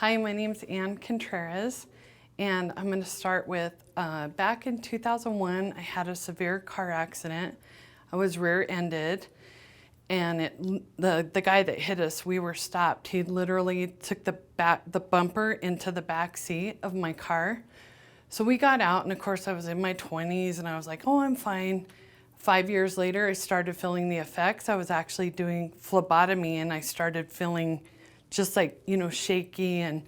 Hi, my name's Ann Contreras, and I'm going to start with back in 2001, I had a severe car accident. I was rear-ended, and the guy that hit us, we were stopped. He literally took the bumper into the back seat of my car. So we got out, and of course I was in my 20s, and I was like, oh, I'm fine. 5 years later, I started feeling the effects. I was actually doing phlebotomy, and I started feeling just like, shaky and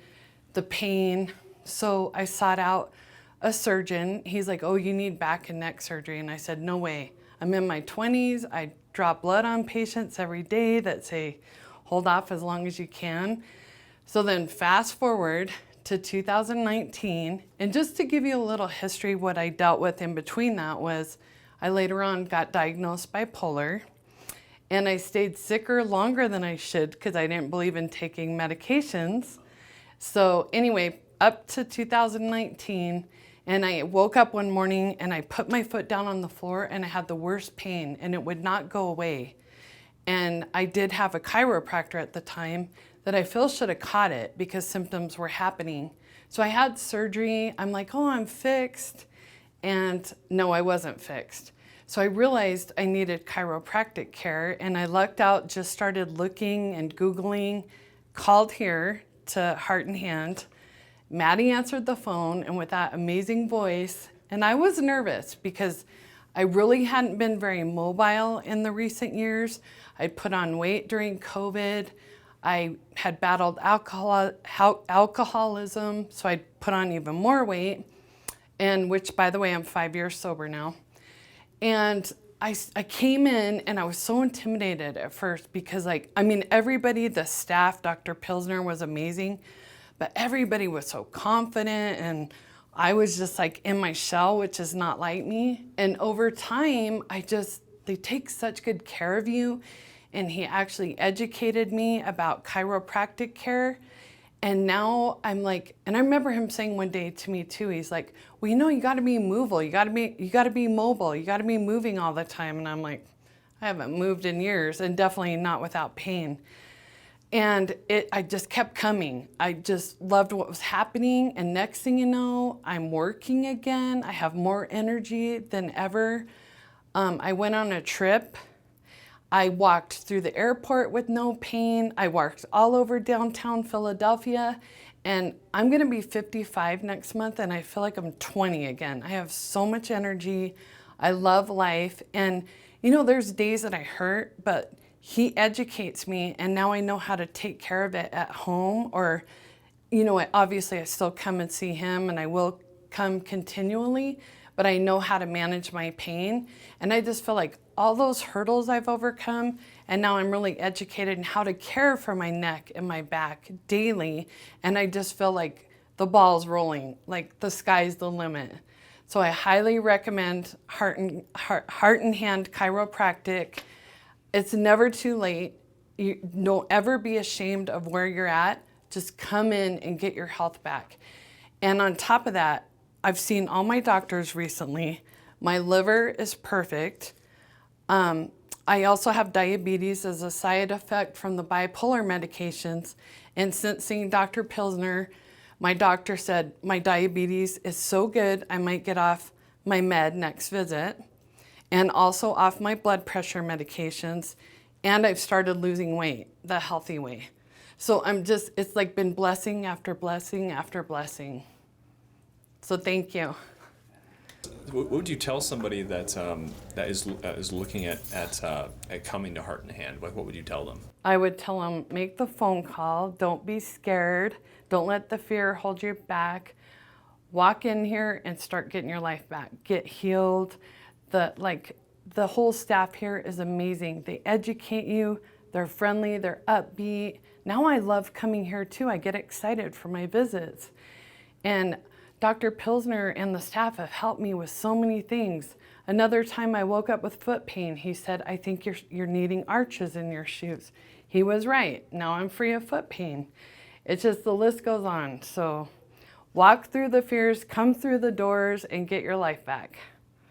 the pain. So I sought out a surgeon. He's like, oh, you need back and neck surgery. And I said, no way. I'm in my 20s. I draw blood on patients every day that say, hold off as long as you can. So then fast forward to 2019. And just to give you a little history, what I dealt with in between that was I later on got diagnosed bipolar. And I stayed sicker longer than I should because I didn't believe in taking medications. So anyway, up to 2019, and I woke up one morning and I put my foot down on the floor and I had the worst pain and it would not go away. And I did have a chiropractor at the time that I feel should have caught it because symptoms were happening. So I had surgery. I'm like, oh, I'm fixed. And no, I wasn't fixed. So I realized I needed chiropractic care, and I lucked out, just started looking and Googling, called here to Heart and Hand. Maddie answered the phone, and with that amazing voice, and I was nervous because I really hadn't been very mobile in the recent years. I'd put on weight during COVID. I had battled alcoholism, so I'd put on even more weight, and which, by the way, I'm 5 years sober now. And I came in and I was so intimidated at first because everybody, the staff, Dr. Pilsner was amazing, but everybody was so confident and I was just like in my shell, which is not like me. And over time, they take such good care of you. And he actually educated me about chiropractic care. And now I'm like, and I remember him saying one day to me too, he's like, well, you gotta be mobile. You gotta be mobile. You gotta be moving all the time. And I'm like, I haven't moved in years, and definitely not without pain. And I just kept coming. I just loved what was happening. And next thing you know, I'm working again. I have more energy than ever. I went on a trip. I walked through the airport with no pain. I walked all over downtown Philadelphia, and I'm gonna be 55 next month, and I feel like I'm 20 again. I have so much energy. I love life. And there's days that I hurt, but he educates me, and now I know how to take care of it at home. Or, obviously I still come and see him, and I will come continually, but I know how to manage my pain. And I just feel like all those hurdles I've overcome, and now I'm really educated in how to care for my neck and my back daily. And I just feel like the ball's rolling, like the sky's the limit. So I highly recommend Heart and Hand Chiropractic. It's never too late. You don't ever be ashamed of where you're at. Just come in and get your health back. And on top of that, I've seen all my doctors recently. My liver is perfect. I also have diabetes as a side effect from the bipolar medications. And since seeing Dr. Pilsner, my doctor said my diabetes is so good, I might get off my med next visit, and also off my blood pressure medications. And I've started losing weight, the healthy way. So it's like been blessing after blessing after blessing. So thank you. What would you tell somebody that is looking at coming to Heart and Hand? What would you tell them? I would tell them, make the phone call. Don't be scared. Don't let the fear hold you back. Walk in here and start getting your life back. Get healed. The whole staff here is amazing. They educate you. They're friendly. They're upbeat. Now I love coming here too. I get excited for my visits. And Dr. Pilsner and the staff have helped me with so many things. Another time I woke up with foot pain. He said, I think you're needing arches in your shoes. He was right. Now I'm free of foot pain. It's just the list goes on. So walk through the fears, come through the doors, and get your life back.